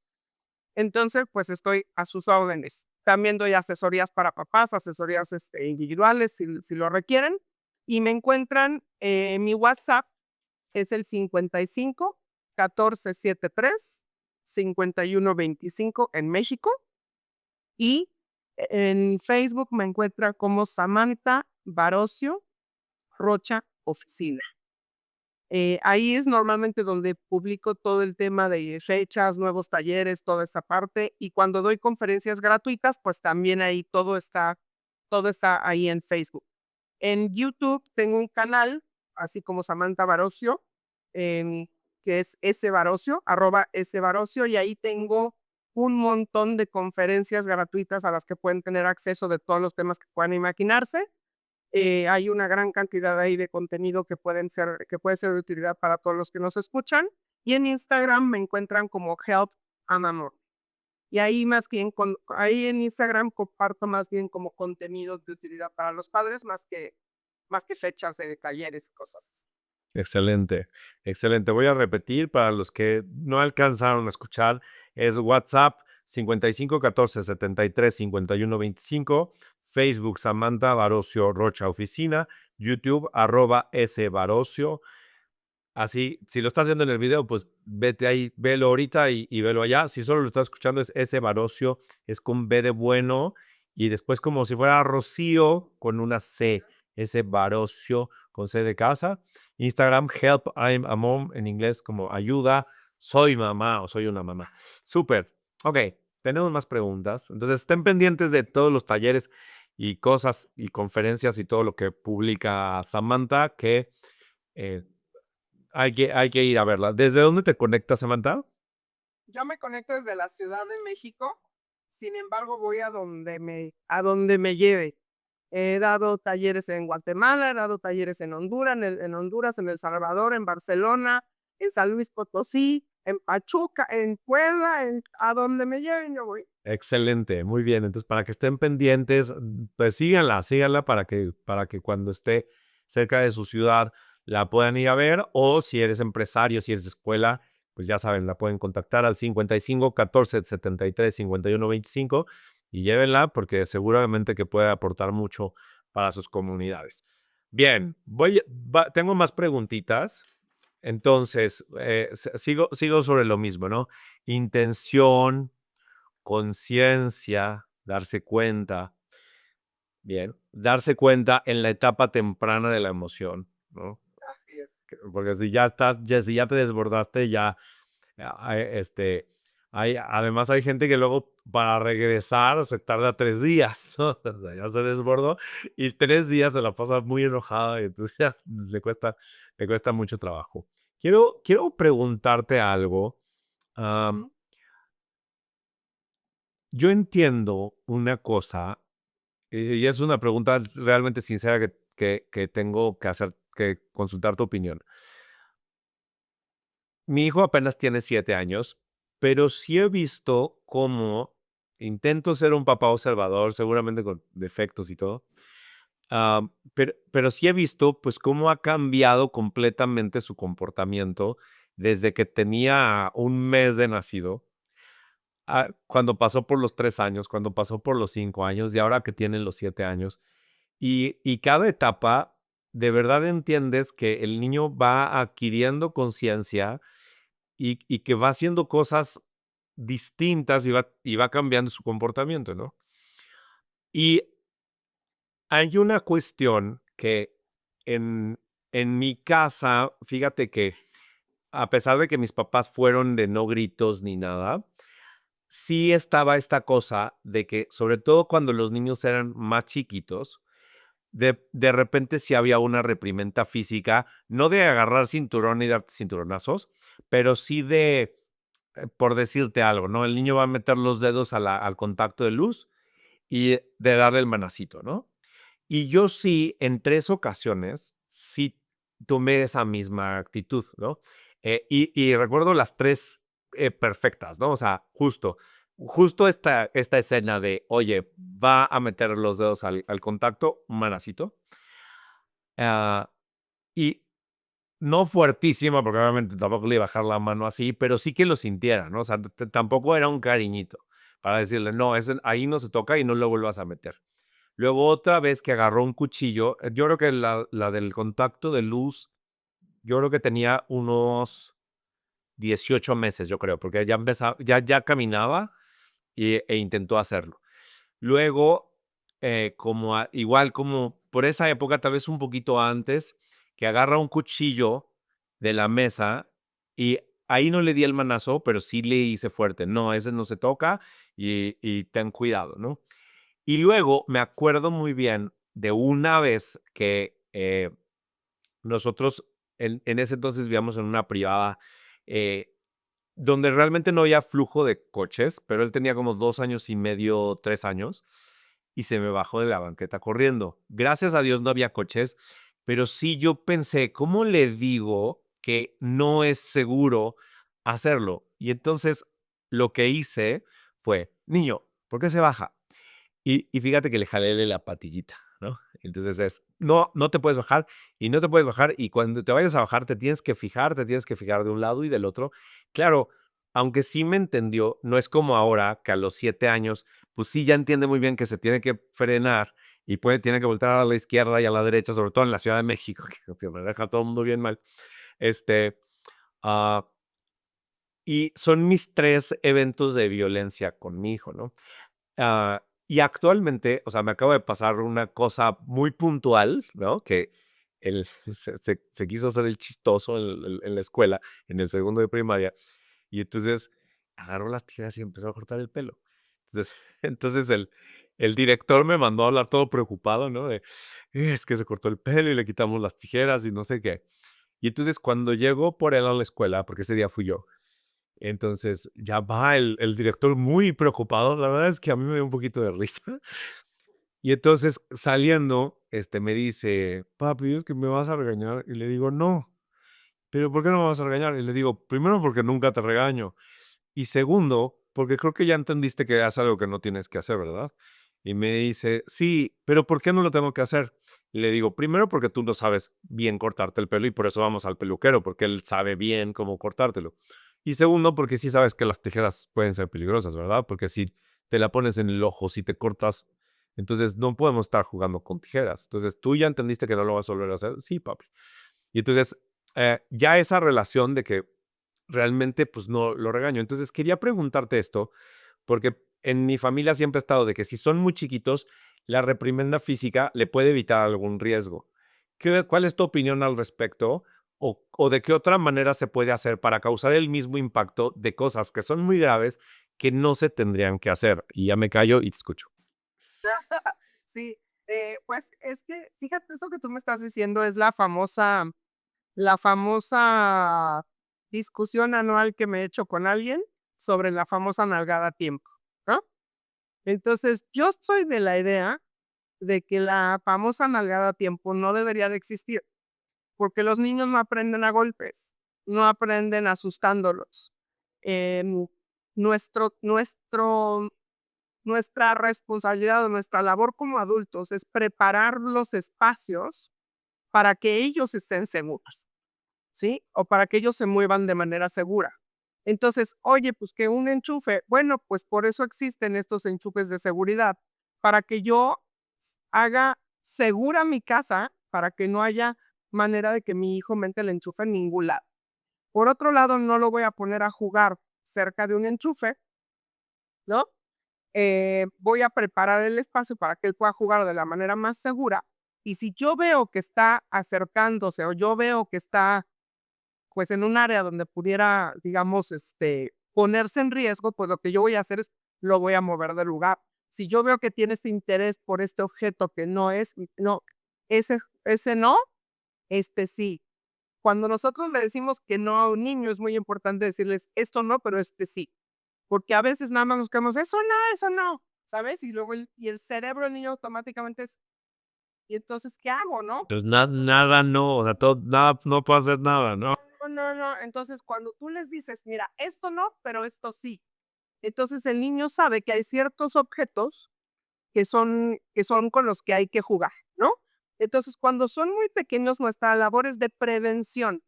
Entonces, pues estoy a sus órdenes. También doy asesorías para papás, asesorías individuales si lo requieren. Y me encuentran, mi WhatsApp es el 55 14 73 51 25 en México. Y en Facebook me encuentra como Samantha Barocio Rocha Oficina. Ahí es normalmente donde publico todo el tema de fechas, nuevos talleres, toda esa parte. Y cuando doy conferencias gratuitas, pues también ahí todo está ahí en Facebook. En YouTube tengo un canal, así como Samantha Barocio, que es @sbarocio, @sbarocio, y ahí tengo un montón de conferencias gratuitas a las que pueden tener acceso de todos los temas que puedan imaginarse. Hay una gran cantidad ahí de contenido que puede ser de utilidad para todos los que nos escuchan. Y en Instagram me encuentran como Health and Amor. Y ahí ahí en Instagram comparto más bien como contenidos de utilidad para los padres, más que fechas de talleres y cosas así. Excelente, excelente. Voy a repetir para los que no alcanzaron a escuchar, es WhatsApp 55 14 73 51 25, Facebook Samantha Barocio Rocha Oficina, YouTube @sbarocio. Así, si lo estás viendo en el video, pues vete ahí, velo ahorita y velo allá. Si solo lo estás escuchando, es S Barocio, es con B de bueno y después como si fuera Rocío con una C, S Barocio con C de casa. Instagram, help, I'm a mom, en inglés como ayuda, soy mamá o soy una mamá. Súper. Ok, tenemos más preguntas. Entonces estén pendientes de todos los talleres y cosas y conferencias y todo lo que publica Samantha, que eh, hay que ir a verla. ¿Desde dónde te conectas, Samantha? Yo me conecto desde la Ciudad de México, sin embargo, voy a donde me lleve. He dado talleres en Guatemala, he dado talleres en Honduras, en Honduras, en El Salvador, en Barcelona, en San Luis Potosí, en Pachuca, en Puebla, a donde me lleven yo voy. Excelente, muy bien. Entonces, para que estén pendientes, pues síganla, síganla para que cuando esté cerca de su ciudad la puedan ir a ver. O si eres empresario, si eres de escuela, pues ya saben, la pueden contactar al 55 14 73 51 25 y llévenla porque seguramente que puede aportar mucho para sus comunidades. Bien, tengo más preguntitas. Entonces, sigo sobre lo mismo, ¿no? Intención, conciencia, darse cuenta, bien, darse cuenta en la etapa temprana de la emoción, ¿no? Así es. Porque si ya estás, si ya te desbordaste, ya, además hay gente que luego para regresar se tarda 3 días, ¿no? O sea, ya se desbordó y 3 días se la pasa muy enojada y entonces ya le cuesta mucho trabajo. Quiero preguntarte algo. am, Ujú. yo entiendo una cosa. Y es una pregunta realmente sincera que tengo que hacer, que consultar tu opinión. Mi hijo apenas tiene 7 años, pero sí he visto cómo intento ser un papá observador, seguramente con defectos y todo, pero sí he visto pues cómo ha cambiado completamente su comportamiento desde que tenía un mes de nacido, cuando pasó por los 3 años, cuando pasó por los 5 años y ahora que tiene los 7 años. Y cada etapa, de verdad entiendes que el niño va adquiriendo conciencia y que va haciendo cosas distintas y va cambiando su comportamiento, ¿no? Y hay una cuestión que en, en mi casa, fíjate que a pesar de que mis papás fueron de no gritos ni nada, sí estaba esta cosa de que, sobre todo cuando los niños eran más chiquitos, de repente sí había una reprimenda física, no de agarrar cinturón y darte cinturonazos, pero sí de, por decirte algo, ¿no? El niño va a meter los dedos al contacto de luz y de darle el manacito, ¿no? Y yo sí, en 3 ocasiones, sí tomé esa misma actitud, ¿no? Y recuerdo las tres perfectas, ¿no? O sea, justo esta escena de, oye, va a meter los dedos al contacto, un manacito. ah, y no fuertísima, porque obviamente tampoco le iba a bajar la mano así, pero sí que lo sintiera, ¿no? O sea, tampoco era un cariñito para decirle, no, ahí no se toca y no lo vuelvas a meter. Luego otra vez que agarró un cuchillo, yo creo que la del contacto de luz, yo creo que tenía unos 18 meses, yo creo, porque ya empezaba, ya caminaba e intentó hacerlo. Luego, igual como por esa época, tal vez un poquito antes, que agarra un cuchillo de la mesa y ahí no le di el manazo, pero sí le hice fuerte. No, ese no se toca y ten cuidado, ¿no? Y luego me acuerdo muy bien de una vez que nosotros en ese entonces vivíamos en una privada eh, donde realmente no había flujo de coches, pero él tenía como 2 años y medio, 3 años, y se me bajó de la banqueta corriendo. Gracias a Dios no había coches, pero sí yo pensé, ¿cómo le digo que no es seguro hacerlo? Y entonces lo que hice fue, niño, ¿por qué se baja? Y fíjate que le jalé de la patillita, ¿no? Entonces no, no te puedes bajar y no te puedes bajar y cuando te vayas a bajar te tienes que fijar de un lado y del otro. Claro, aunque sí me entendió, no es como ahora que a los 7 años, pues sí ya entiende muy bien que se tiene que frenar y tiene que voltear a la izquierda y a la derecha, sobre todo en la Ciudad de México, que me deja todo el mundo bien mal. Este, ah, y son mis 3 eventos de violencia con mi hijo, ¿no? Y actualmente, o sea, me acaba de pasar una cosa muy puntual, ¿no? Que él se quiso hacer el chistoso en la escuela, en el segundo de primaria, y entonces agarró las tijeras y empezó a cortar el pelo. Entonces, entonces el director me mandó a hablar todo preocupado, ¿no? De, es que se cortó el pelo y le quitamos las tijeras y no sé qué. Y entonces cuando llegó por él a la escuela, porque ese día fui yo, entonces ya va el director muy preocupado. La verdad es que a mí me dio un poquito de risa. Y entonces saliendo, me dice, papi, es que me vas a regañar. Y le digo, no, pero ¿por qué no me vas a regañar? Y le digo, primero porque nunca te regaño. Y segundo, porque creo que ya entendiste que haces algo que no tienes que hacer, ¿verdad? Y me dice, sí, pero ¿por qué no lo tengo que hacer? Y le digo, primero porque tú no sabes bien cortarte el pelo y por eso vamos al peluquero, porque él sabe bien cómo cortártelo. Y segundo, porque sí sabes que las tijeras pueden ser peligrosas, ¿verdad? Porque si te la pones en el ojo, si te cortas, entonces no podemos estar jugando con tijeras. Entonces, ¿tú ya entendiste que no lo vas a volver a hacer? Sí, papi. Y entonces, ya esa relación de que realmente, pues, no lo regaño. Entonces, quería preguntarte esto, porque en mi familia siempre ha estado de que si son muy chiquitos, la reprimenda física le puede evitar algún riesgo. ¿Cuál es tu opinión al respecto? ¿O de qué otra manera se puede hacer para causar el mismo impacto de cosas que son muy graves que no se tendrían que hacer? Y ya me callo y te escucho. Sí, pues es que, fíjate, eso que tú me estás diciendo es la famosa discusión anual que me he hecho con alguien sobre la famosa nalgada a tiempo, ¿no? Entonces, yo soy de la idea de que la famosa nalgada a tiempo no debería de existir, porque los niños no aprenden a golpes, no aprenden asustándolos. Em, nuestra responsabilidad o nuestra labor como adultos es preparar los espacios para que ellos estén seguros, ¿sí? O para que ellos se muevan de manera segura. Entonces, oye, pues que un enchufe, bueno, pues por eso existen estos enchufes de seguridad, para que yo haga segura mi casa, para que no haya manera de que mi hijo mete el enchufe en ningún lado. Por otro lado, no lo voy a poner a jugar cerca de un enchufe, ¿no? Voy a preparar el espacio para que él pueda jugar de la manera más segura. Y si yo veo que está acercándose o yo veo que está pues en un área donde pudiera, digamos, ponerse en riesgo, pues lo que yo voy a hacer es lo voy a mover del lugar. Si yo veo que tiene este interés por este objeto que no es, no, ese no, este sí. Cuando nosotros le decimos que no a un niño, es muy importante decirles esto no, pero este sí. Porque a veces nada más nos quedamos, eso no, ¿sabes? Y luego el cerebro del niño automáticamente es, ¿y entonces qué hago, no? Entonces, nada, no, o sea, todo, nada, no puedo hacer nada, ¿no? No, no, no. Entonces, cuando tú les dices, mira, esto no, pero esto sí. Entonces el niño sabe que hay ciertos objetos que son con los que hay que jugar, ¿no? Entonces, cuando son muy pequeños, nuestra labor es de prevención.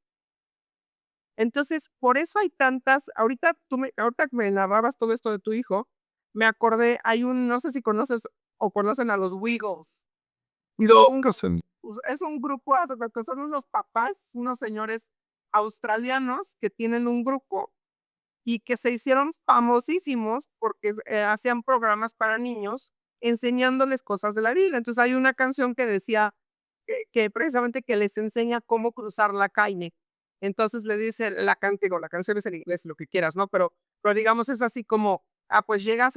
Entonces, por eso hay tantas, ahorita que me narrabas todo esto de tu hijo, me acordé, no sé si conoces o conocen a los Wiggles. No, Casen. Es un grupo, haz de cuenta, son unos papás, unos señores australianos que tienen un grupo y que se hicieron famosísimos porque hacían programas para niños enseñándoles cosas de la vida. Entonces hay una canción que decía que precisamente que les enseña cómo cruzar la calle. Entonces le dice digo, la canción es en inglés, lo que quieras, ¿no? Pero digamos es así como, pues llegas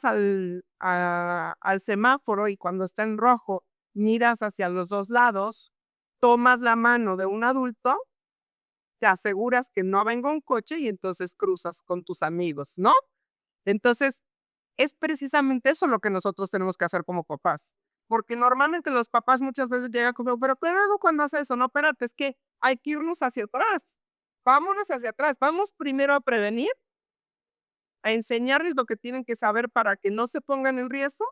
al semáforo y cuando está en rojo, miras hacia los dos lados, tomas la mano de un adulto, te aseguras que no venga un coche y entonces cruzas con tus amigos, ¿no? Entonces, es precisamente eso lo que nosotros tenemos que hacer como papás. Porque normalmente los papás muchas veces llegan como, pero ¿qué hago cuando hace eso? No, espérate, es que hay que irnos hacia atrás. Vámonos hacia atrás. Vamos primero a prevenir, a enseñarles lo que tienen que saber para que no se pongan en riesgo.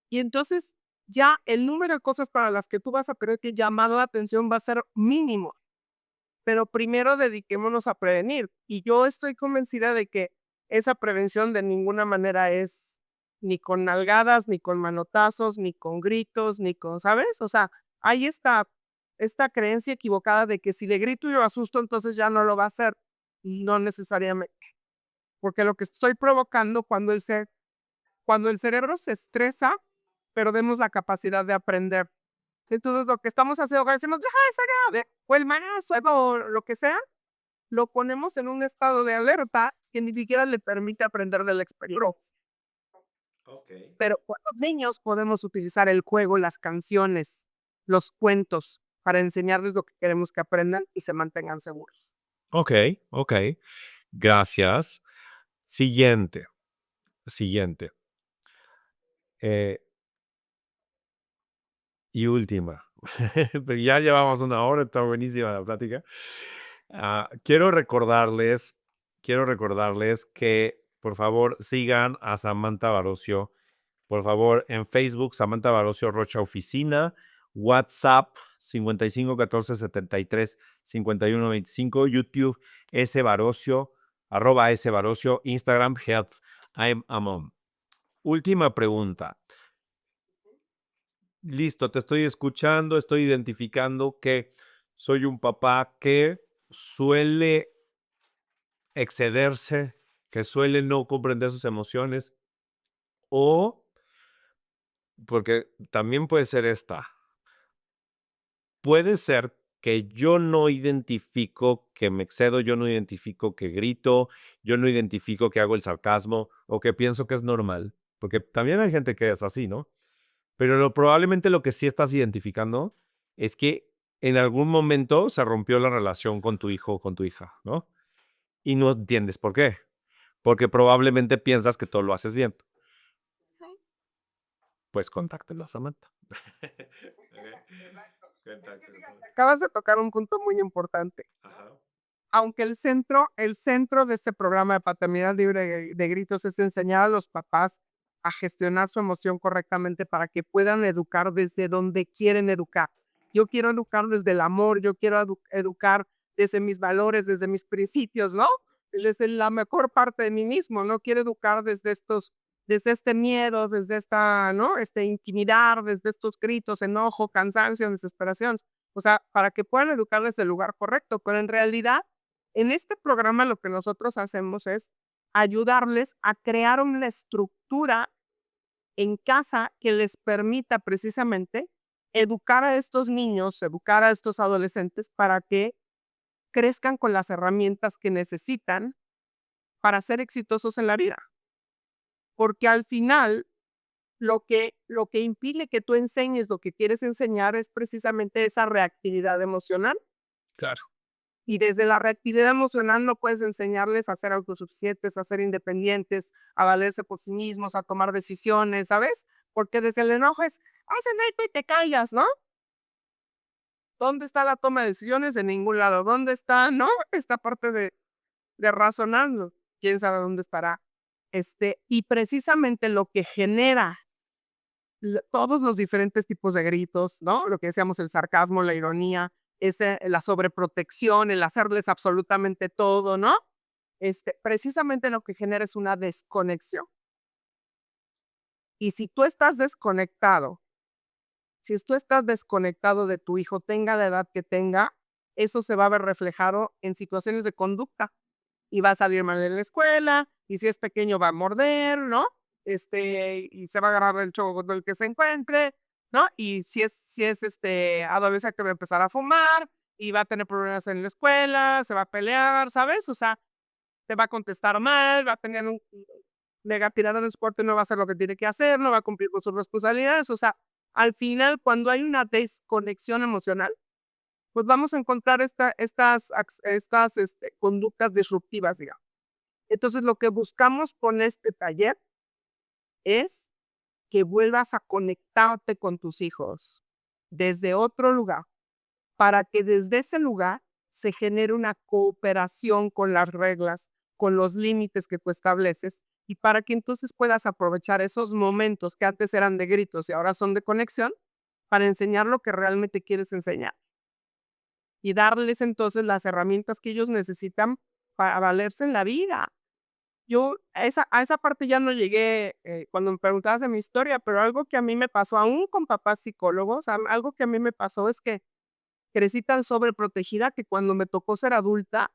Y entonces ya el número de cosas para las que tú vas a creer que llamado la atención va a ser mínimo. Pero primero dediquémonos a prevenir. Y yo estoy convencida de que esa prevención de ninguna manera es ni con nalgadas, ni con manotazos, ni con gritos, ni con, ¿sabes? O sea, hay esta creencia equivocada de que si le grito y lo asusto, entonces ya no lo va a hacer. Y no necesariamente, porque lo que estoy provocando cuando el cerebro se estresa, perdemos la capacidad de aprender. Entonces, lo que estamos haciendo, cuando decimos, deja de ser grave, o el manazo, o lo que sea, lo ponemos en un estado de alerta que ni siquiera le permite aprender de la experiencia. Ok. Pero con los niños podemos utilizar el juego, las canciones, los cuentos, para enseñarles lo que queremos que aprendan y se mantengan seguros. Ok, ok. Gracias. Siguiente, siguiente. eh, y última. Pero ya llevamos una hora, está buenísima la plática. Quiero recordarles que por favor sigan a Samantha Barocio. Por favor, en Facebook, Samantha Barocio Rocha Oficina, WhatsApp 55 14 73 51 25, YouTube S Barocio, @S Barocio, Instagram Help I'm a Mom. Última pregunta. Listo, te estoy escuchando, estoy identificando que soy un papá que suele excederse, que suele no comprender sus emociones, o porque también puede ser esta, puede ser que yo no identifico que me excedo, yo no identifico que grito, yo no identifico que hago el sarcasmo o que pienso que es normal, porque también hay gente que es así, ¿no? Pero probablemente lo que sí estás identificando es que en algún momento se rompió la relación con tu hijo o con tu hija, ¿no? Y no entiendes por qué. Porque probablemente piensas que todo lo haces bien. Pues contáctelo a Samantha. Exacto. Es que Contáctelo a fíjate, Samantha. acabas de tocar un punto muy importante. Ajá. Aunque el centro de este programa de paternidad libre de gritos es enseñar a los papás a gestionar su emoción correctamente para que puedan educar desde donde quieren educar. Yo quiero educar desde el amor, yo quiero educar desde mis valores, desde mis principios, ¿no? Desde la mejor parte de mí mismo, no quiero educar desde este miedo, desde esta, ¿no? Intimidar, desde estos gritos, enojo, cansancio, desesperación. O sea, para que puedan educar desde el lugar correcto, pero en realidad en este programa lo que nosotros hacemos es ayudarles a crear una estructura en casa que les permita precisamente educar a estos niños, educar a estos adolescentes para que crezcan con las herramientas que necesitan para ser exitosos en la vida. Porque al final lo que impide que tú enseñes lo que quieres enseñar es precisamente esa reactividad emocional. Claro. Y desde la reactividad emocional no puedes enseñarles a ser autosuficientes, a ser independientes, a valerse por sí mismos, a tomar decisiones, ¿sabes? Porque desde el enojo es, hacen esto y te callas, ¿no? ¿Dónde está la toma de decisiones? En ningún lado. ¿Dónde está, no? Esta parte de razonando. ¿Quién sabe dónde estará? Y precisamente lo que genera todos los diferentes tipos de gritos, ¿no? Lo que decíamos, el sarcasmo, la ironía, la sobreprotección, el hacerles absolutamente todo, ¿no? Precisamente lo que genera es una desconexión. Y si tú estás desconectado, si tú estás desconectado de tu hijo, tenga la edad que tenga, eso se va a ver reflejado en situaciones de conducta y va a salir mal en la escuela, y si es pequeño va a morder, ¿no? Y se va a agarrar el choco con el que se encuentre, ¿no? Y si es adolescente va a empezar a fumar y va a tener problemas en la escuela, se va a pelear, ¿sabes? O sea, te va a contestar mal, va a tener negatividad en el deporte, no va a hacer lo que tiene que hacer, no va a cumplir con sus responsabilidades. O sea, al final, cuando hay una desconexión emocional, pues vamos a encontrar estas conductas disruptivas, digamos. Entonces, lo que buscamos con este taller es que vuelvas a conectarte con tus hijos desde otro lugar, para que desde ese lugar se genere una cooperación con las reglas, con los límites que tú estableces, y para que entonces puedas aprovechar esos momentos que antes eran de gritos y ahora son de conexión, para enseñar lo que realmente quieres enseñar y darles entonces las herramientas que ellos necesitan para valerse en la vida. Yo a esa parte ya no llegué, cuando me preguntabas de mi historia, pero algo que a mí me pasó, aún con papás psicólogos, algo que a mí me pasó es que crecí tan sobreprotegida que cuando me tocó ser adulta,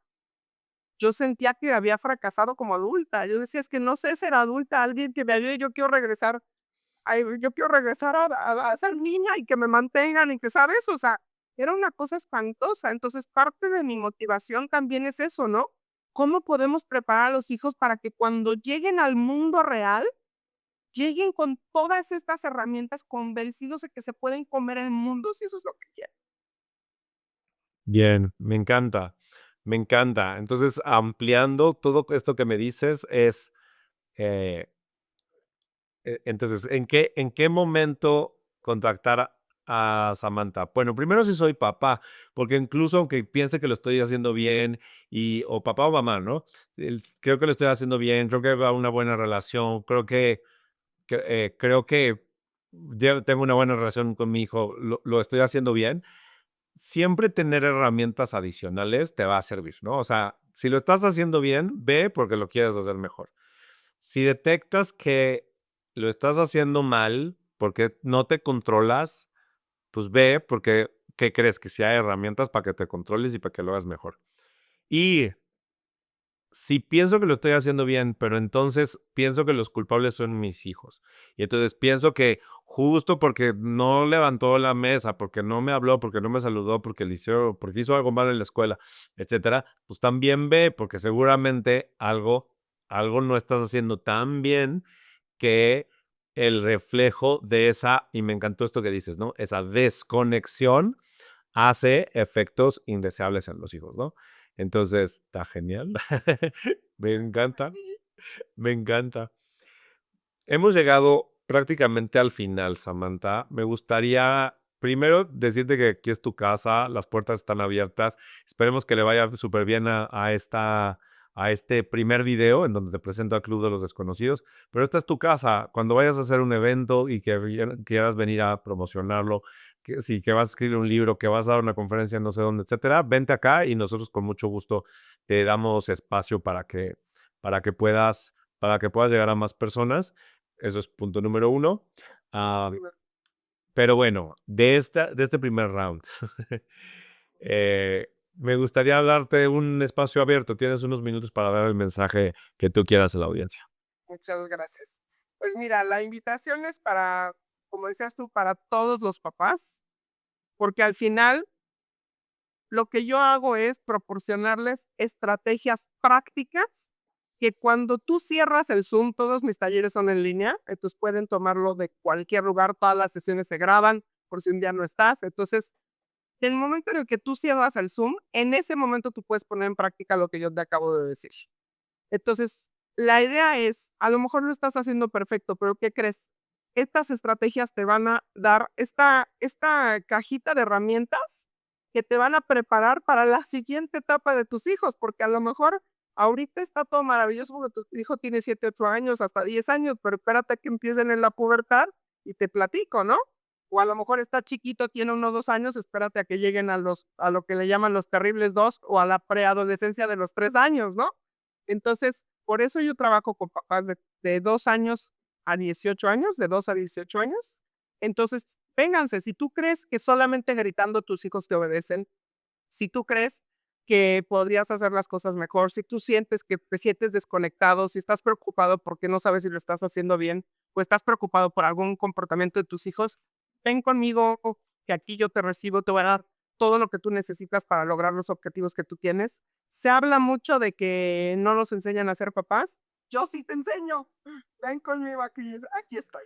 yo sentía que había fracasado como adulta. Yo decía: "Es que no sé ser adulta, alguien que me ayude, yo quiero regresar, ay, yo quiero regresar a ser niña y que me mantengan y que", ¿sabes? O sea, era una cosa espantosa. Entonces, parte de mi motivación también es eso, ¿no? ¿Cómo podemos preparar a los hijos para que cuando lleguen al mundo real, lleguen con todas estas herramientas, convencidos de que se pueden comer el mundo si eso es lo que quieren? Bien, me encanta, me encanta. Entonces, ampliando todo esto que me dices es, eh, entonces, en qué momento contactar a Samantha? Bueno, primero si soy papá, porque incluso aunque piense que lo estoy haciendo bien y o papá o mamá, ¿no? Creo que lo estoy haciendo bien, creo que va una buena relación, creo que ya tengo una buena relación con mi hijo, lo estoy haciendo bien. Siempre tener herramientas adicionales te va a servir, ¿no? O sea, si lo estás haciendo bien, ve porque lo quieres hacer mejor. Si detectas que lo estás haciendo mal porque no te controlas, pues ve porque, ¿qué crees? Que si hay herramientas para que te controles y para que lo hagas mejor. Y si pienso que lo estoy haciendo bien, pero entonces pienso que los culpables son mis hijos. Y entonces pienso que justo porque no levantó la mesa, porque no me habló, porque no me saludó, porque hizo algo mal en la escuela, etcétera, pues también ve, porque seguramente algo no estás haciendo tan bien que el reflejo de esa, y me encantó esto que dices, ¿no? Esa desconexión hace efectos indeseables en los hijos, ¿no? Entonces, está genial. Me encanta, me encanta. Hemos llegado prácticamente al final, Samantha. Me gustaría primero decirte que aquí es tu casa, las puertas están abiertas. Esperemos que le vaya súper bien a este primer video en donde te presento al Club de los Desconocidos. Pero esta es tu casa. Cuando vayas a hacer un evento y que quieras venir a promocionarlo, que vas a escribir un libro, que vas a dar una conferencia no sé dónde, etcétera, vente acá y nosotros con mucho gusto te damos espacio para que puedas, para que puedas llegar a más personas. Eso es punto número uno. Ah, pero bueno, de este primer round, me gustaría hablarte de un espacio abierto. Tienes unos minutos para dar el mensaje que tú quieras a la audiencia. Muchas gracias. Pues mira, la invitación es para, como decías tú, para todos los papás, porque al final lo que yo hago es proporcionarles estrategias prácticas que cuando tú cierras el Zoom, todos mis talleres son en línea, entonces pueden tomarlo de cualquier lugar, todas las sesiones se graban por si un día no estás. Entonces, en el momento en el que tú cierras el Zoom, en ese momento tú puedes poner en práctica lo que yo te acabo de decir. Entonces, la idea es, a lo mejor lo estás haciendo perfecto, pero ¿qué crees? Estas estrategias te van a dar esta cajita de herramientas que te van a preparar para la siguiente etapa de tus hijos, porque a lo mejor ahorita está todo maravilloso porque tu hijo tiene 7, 8 años, hasta 10 años, pero espérate que empiecen en la pubertad y te platico, ¿no? O a lo mejor está chiquito, tiene 1 o 2 años, espérate a que lleguen a lo que le llaman los terribles 2 o a la preadolescencia de los 3 años, ¿no? Entonces, por eso yo trabajo con papás de 2 años a 18 años, de 2 a 18 años. Entonces, vénganse, si tú crees que solamente gritando tus hijos te obedecen, si tú crees que podrías hacer las cosas mejor, si tú sientes que te sientes desconectado, si estás preocupado porque no sabes si lo estás haciendo bien, o estás preocupado por algún comportamiento de tus hijos, ven conmigo, que aquí yo te recibo, te voy a dar todo lo que tú necesitas para lograr los objetivos que tú tienes. Se habla mucho de que no nos enseñan a ser papás. Yo sí te enseño. Ven conmigo aquí estoy.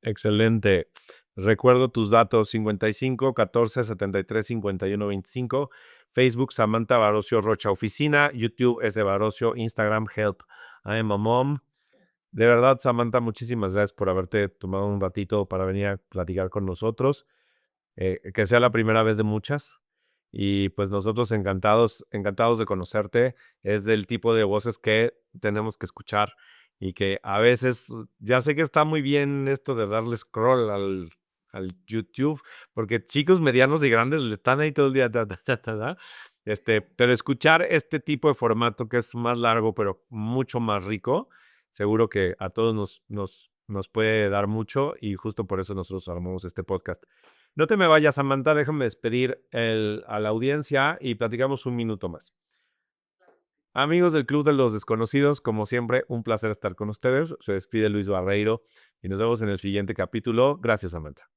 Excelente. Recuerdo tus datos: 55 14 73 51 25. Facebook Samantha Barocio Rocha Oficina. YouTube S. Barocio. Instagram Help I am a Mom. De verdad, Samantha, muchísimas gracias por haberte tomado un ratito para venir a platicar con nosotros. Que sea la primera vez de muchas. Y pues nosotros encantados, encantados de conocerte. Es del tipo de voces que tenemos que escuchar y que a veces, ya sé que está muy bien esto de darle scroll al YouTube, porque chicos medianos y grandes le están ahí todo el día, pero escuchar este tipo de formato que es más largo, pero mucho más rico, seguro que a todos nos puede dar mucho y justo por eso nosotros armamos este podcast. No te me vayas, Samantha, déjame despedir a la audiencia y platicamos un minuto más. Amigos del Club de los Desconocidos, como siempre, un placer estar con ustedes. Se despide Luis Barreiro y nos vemos en el siguiente capítulo. Gracias, Samantha.